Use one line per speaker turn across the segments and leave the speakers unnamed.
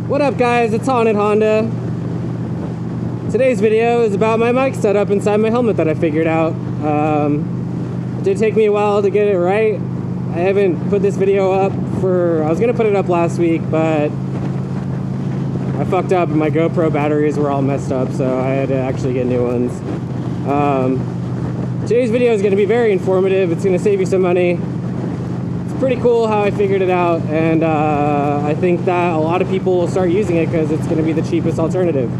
What up guys, it's Haunted Honda. Today's video is about my mic setup inside my helmet that I figured out. It did take me a while to get it right. I haven't put this video up I was gonna put it up last week, but I fucked up and my GoPro batteries were all messed up, so I had to actually get new ones. Today's video is gonna be very informative. It's gonna save you some money. Pretty cool how I figured it out, and I think that a lot of people will start using it because it's going to be the cheapest alternative.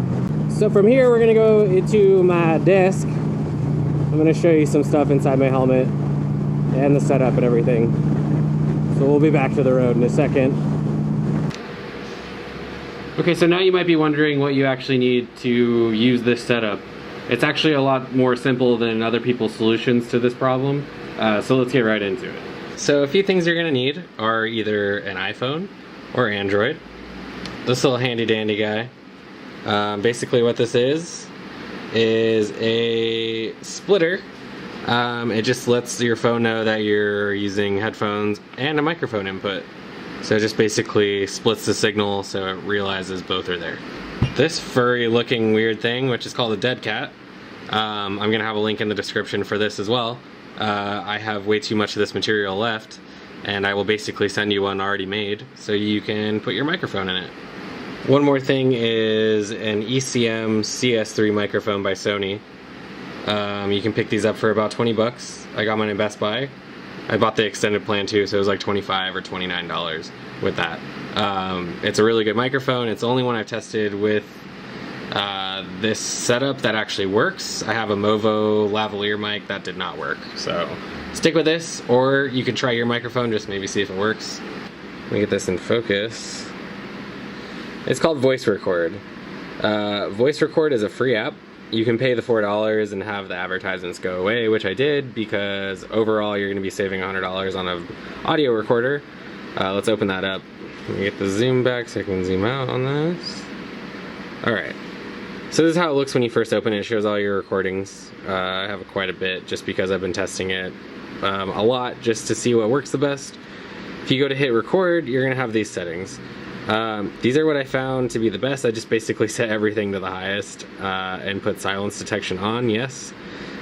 So from here we're going to go into my desk. I'm going to show you some stuff inside my helmet and the setup and everything. So we'll be back to the road in a second. Okay, so now you might be wondering what you actually need to use this setup. It's actually a lot more simple than other people's solutions to this problem, so let's get right into it. So a few things you're going to need are either an iPhone or Android. This little handy dandy guy. Basically what this is a splitter. It just lets your phone know that you're using headphones and a microphone input. So it just basically splits the signal so it realizes both are there. This furry looking weird thing, which is called a dead cat, I'm going to have a link in the description for this as well. I have way too much of this material left, and I will basically send you one already made so you can put your microphone in it. One more thing is an Ecm Cs3 Microphone by Sony. You can pick these up for about 20 bucks. I got mine in Best Buy. I bought the extended plan too, so it was like $25 or $29 with that. It's a really good microphone. It's the only one I've tested with this setup that actually works. I have a MOTOVLOG Lavalier mic that did not work, so stick with this, or you can try your microphone, just maybe see if it works. Let me get this in focus. It's called Voice Record. Voice Record is a free app. You can pay the $4 and have the advertisements go away, which I did because overall you're going to be saving $100 on an audio recorder. Let's open that up. Let me get the zoom back so I can zoom out on this. Alright. So this is how it looks when you first open it. It shows all your recordings. I have quite a bit just because I've been testing it a lot just to see what works the best. If you go to hit record, you're going to have these settings. These are what I found to be the best. I just basically set everything to the highest and put silence detection on, yes.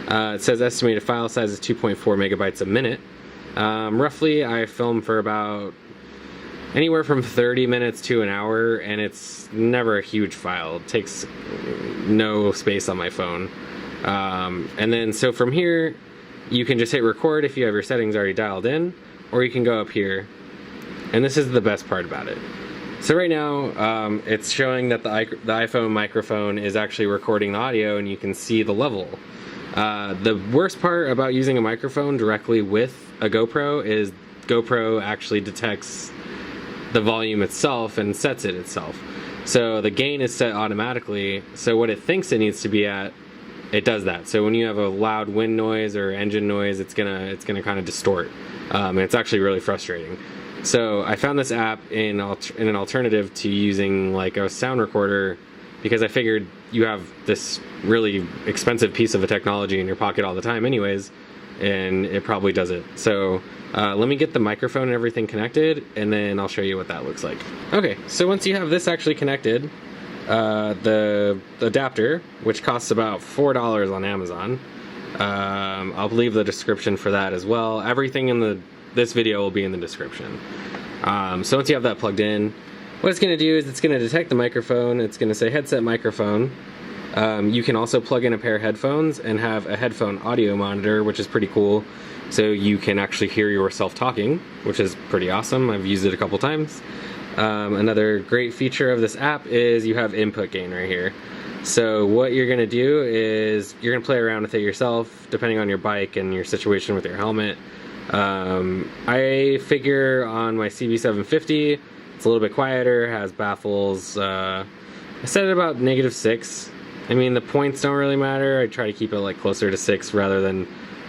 It says estimated file size is 2.4 megabytes a minute. Roughly I film for about anywhere from 30 minutes to an hour, and it's never a huge file. It takes no space on my phone. And then so from here you can just hit record if you have your settings already dialed in, or you can go up here, and this is the best part about it. So right now it's showing that the iPhone microphone is actually recording the audio, and you can see the level. The worst part about using a microphone directly with a GoPro is GoPro actually detects the volume itself and sets it itself. So the gain is set automatically, so what it thinks it needs to be at, it does that. So when you have a loud wind noise or engine noise, it's gonna kind of distort. And it's actually really frustrating. So I found this app in an alternative to using like a sound recorder, because I figured you have this really expensive piece of a technology in your pocket all the time anyways, and it probably does it. So let me get the microphone and everything connected, and then I'll show you what that looks like. Okay, so once you have this actually connected, the adapter, which costs about $4 on Amazon, I'll leave the description for that as well. Everything in this video will be in the description. So once you have that plugged in, what it's going to do is it's going to detect the microphone. It's going to say headset microphone. You can also plug in a pair of headphones and have a headphone audio monitor, which is pretty cool. So you can actually hear yourself talking, which is pretty awesome. I've used it a couple times. Another great feature of this app is you have input gain right here. So what you're going to do is you're going to play around with it yourself, depending on your bike and your situation with your helmet. I figure on my CB750, it's a little bit quieter, has baffles. I set it about -6. I mean, the points don't really matter. I try to keep it like closer to 6 rather than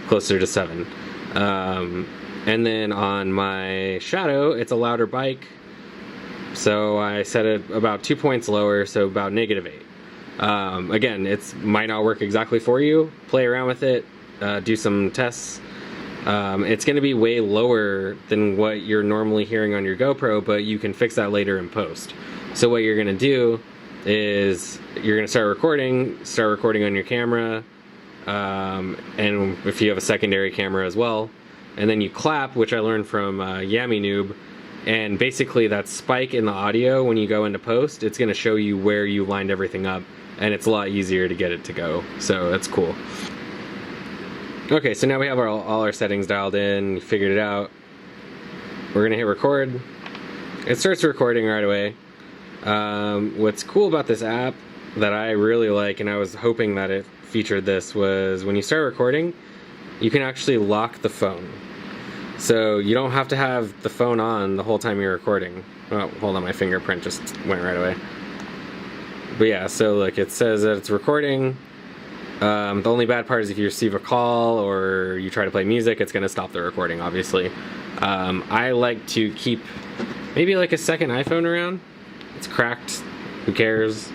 closer to 7. And then on my Shadow, it's a louder bike, so I set it about 2 points lower, so about -8. Again, it might not work exactly for you. Play around with it, do some tests. It's going to be way lower than what you're normally hearing on your GoPro, but you can fix that later in post. So what you're gonna do is you're gonna start recording on your camera, and if you have a secondary camera as well, and then you clap, which I learned from Yami Noob, and basically that spike in the audio when you go into post, it's gonna show you where you lined everything up, and it's a lot easier to get it to go. So that's cool. Okay, so now we have all our settings dialed in, figured it out. We're gonna hit record. It starts recording right away. What's cool about this app that I really like, and I was hoping that it featured this, was when you start recording, you can actually lock the phone. So you don't have to have the phone on the whole time you're recording. Oh, hold on, my fingerprint just went right away. But yeah, so like it says that it's recording. The only bad part is if you receive a call or you try to play music, it's gonna stop the recording, obviously. I like to keep maybe like a second iPhone around. It's cracked, who cares?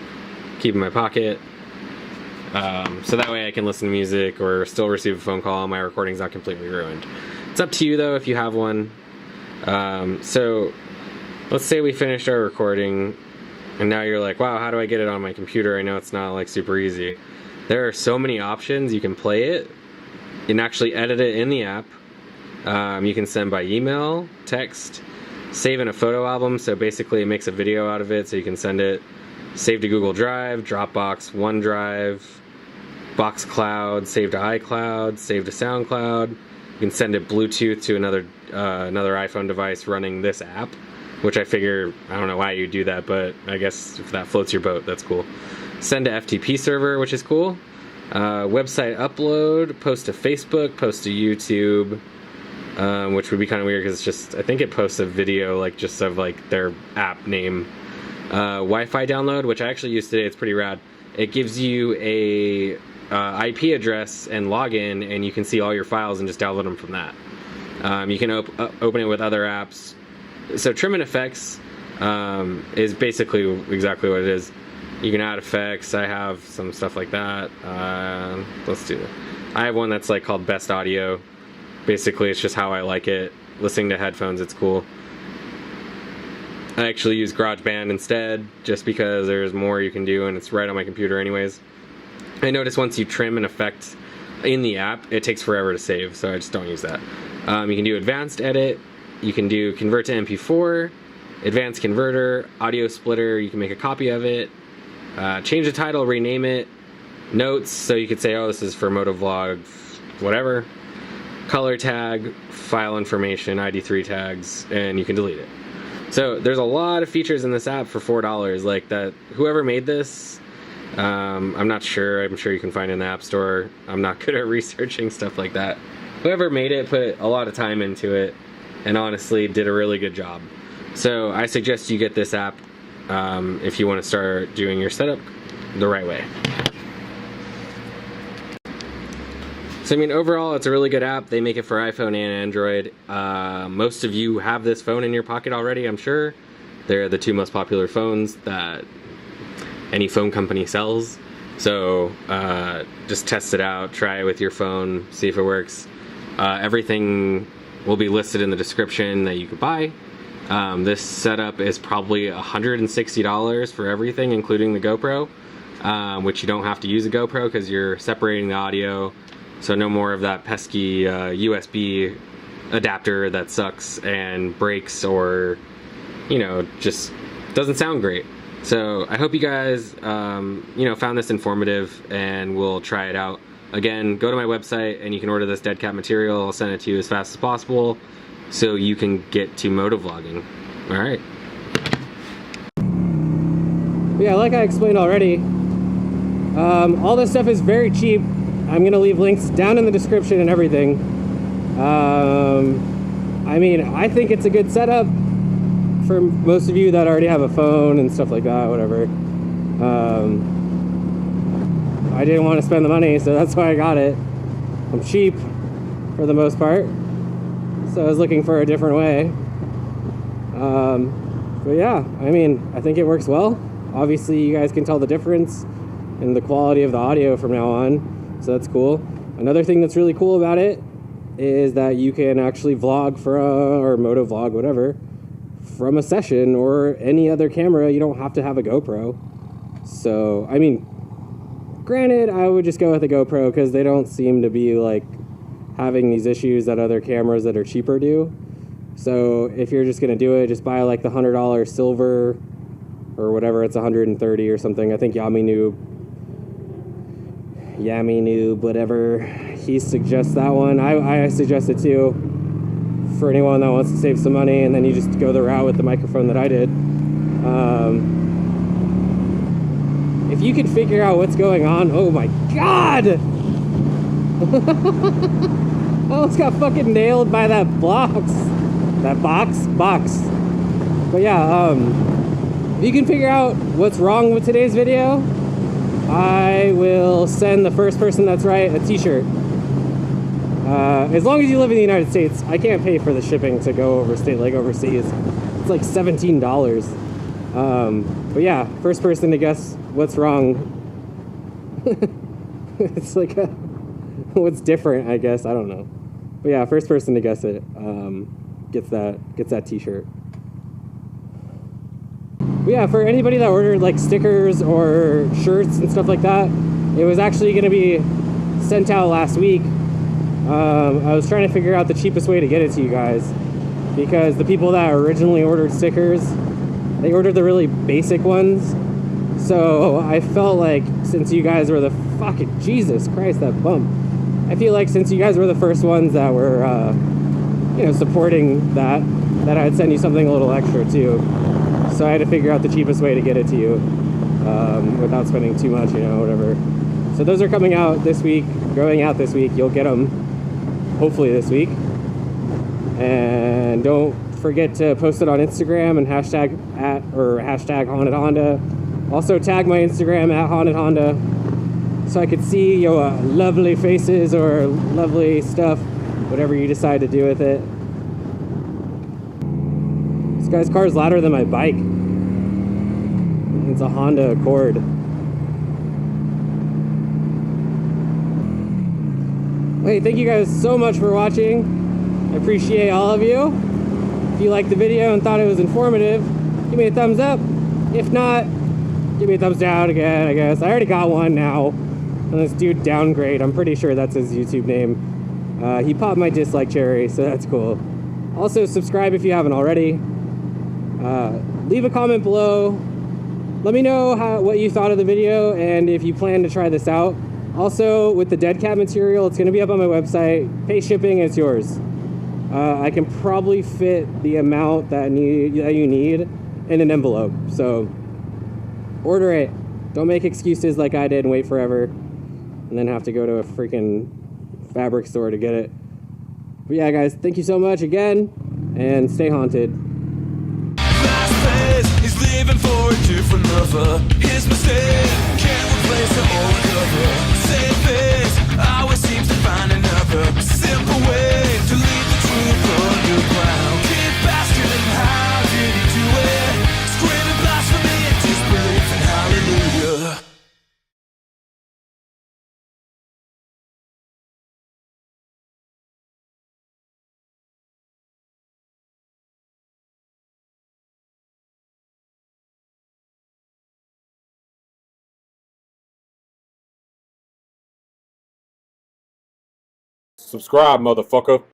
Keep it in my pocket. So that way I can listen to music or still receive a phone call and my recording's not completely ruined. It's up to you though if you have one. So let's say we finished our recording and now you're like, wow, how do I get it on my computer? I know it's not like super easy. There are so many options. You can play it. You can actually edit it in the app. You can send by email, text, save in a photo album, so basically it makes a video out of it so you can send it, save to Google Drive, Dropbox, OneDrive, BoxCloud, save to iCloud, save to SoundCloud. You can send it Bluetooth to another iPhone device running this app, which I figure, I don't know why you do that, but I guess if that floats your boat, that's cool. Send to FTP server, which is cool. Website upload, post to Facebook, post to YouTube, which would be kind of weird because it's just, I think it posts a video like just of like their app name. Wi-Fi download, which I actually used today. It's pretty rad. It gives you a IP address and login, and you can see all your files and just download them from that. You can open it with other apps. So trim and effects is basically exactly what it is. You can add effects. I have some stuff like that. Let's do it. I have one that's like called Best Audio. Basically, it's just how I like it. Listening to headphones, it's cool. I actually use GarageBand instead, just because there's more you can do, and it's right on my computer anyways. I notice once you trim an effect in the app, it takes forever to save, so I just don't use that. You can do advanced edit. You can do convert to MP4, advanced converter, audio splitter. You can make a copy of it. Change the title, rename it. Notes, so you could say, oh, this is for MOTOVLOG, whatever. Color tag, file information, ID3 tags, and you can delete it. So there's a lot of features in this app for $4. Like that, whoever made this, I'm not sure. I'm sure you can find it in the App Store. I'm not good at researching stuff like that. Whoever made it put a lot of time into it, and honestly did a really good job. So I suggest you get this app if you want to start doing your setup the right way. So I mean, overall, it's a really good app. They make it for iPhone and Android. Most of you have this phone in your pocket already, I'm sure. They're the two most popular phones that any phone company sells. So just test it out, try it with your phone, see if it works. Everything will be listed in the description that you could buy. This setup is probably $160 for everything, including the GoPro, which you don't have to use a GoPro because you're separating the audio. So no more of that pesky USB adapter that sucks and breaks or, you know, just doesn't sound great. So I hope you guys, you know, found this informative and will try it out. Again, go to my website and you can order this dead cat material. I'll send it to you as fast as possible so you can get to motovlogging. All right. Yeah, like I explained already, all this stuff is very cheap. I'm gonna leave links down in the description and everything. I mean, I think it's a good setup for most of you that already have a phone and stuff like that, whatever. I didn't want to spend the money, so that's why I got it. I'm cheap for the most part, so I was looking for a different way. But yeah, I mean, I think it works well. Obviously, you guys can tell the difference in the quality of the audio from now on, so that's cool. Another thing that's really cool about it is that you can actually vlog or motovlog, whatever,
from a session or any other camera. You don't have to have a GoPro. So, I mean, granted, I would just go with a GoPro because they don't seem to be like having these issues that other cameras that are cheaper do. So if you're just gonna do it, just buy like the $100 silver or whatever. It's 130 or something. I think Yami Noob, whatever, he suggests that one. I suggest it too, for anyone that wants to save some money, and then you just go the route with the microphone that I did. If you can figure out what's going on, oh my god! I almost got fucking nailed by that box. That box? But yeah, if you can figure out what's wrong with today's video, I will send the first person that's right a t-shirt. As long as you live in the United States. I can't pay for the shipping to go overseas. It's like $17. But yeah, first person to guess what's wrong. It's like what's different, I guess. I don't know. But yeah, first person to guess it gets that t-shirt. But yeah, for anybody that ordered like stickers or shirts and stuff like that, it was actually going to be sent out last week. I was trying to figure out the cheapest way to get it to you guys, because the people that originally ordered stickers, they ordered the really basic ones. So I felt like, since you guys were the fucking, Jesus Christ, that bump. I feel like since you guys were the first ones that were, supporting that I'd send you something a little extra too. So I had to figure out the cheapest way to get it to you, without spending too much, whatever. So those are coming out this week, going out this week. You'll get them hopefully this week. And don't forget to post it on Instagram and hashtag Haunted Honda. Also tag my Instagram at Haunted Honda, so I could see your lovely faces or lovely stuff, whatever you decide to do with it. This guy's car is louder than my bike. It's a Honda Accord. Hey, thank you guys so much for watching. I appreciate all of you. If you liked the video and thought it was informative, give me a thumbs up. If not, give me a thumbs down again, I guess. I already got one now. And this dude Downgrade, I'm pretty sure that's his YouTube name. He popped my dislike cherry, so that's cool. Also, subscribe if you haven't already. Leave a comment below. Let me know what you thought of the video and if you plan to try this out. Also, with the dead cat material, it's going to be up on my website. Pay shipping, it's yours. I can probably fit the amount that you need in an envelope. So, order it. Don't make excuses like I did and wait forever and then have to go to a freaking fabric store to get it. But yeah, guys, thank you so much again, and stay haunted.
He's living for a different lover. His mistake can't replace the old cover. Same face always seems to find another simple way to leave the truth underground. Kid bastard, and how did he do it? Screaming blasphemy and disbelief and hallelujah.
Subscribe, motherfucker.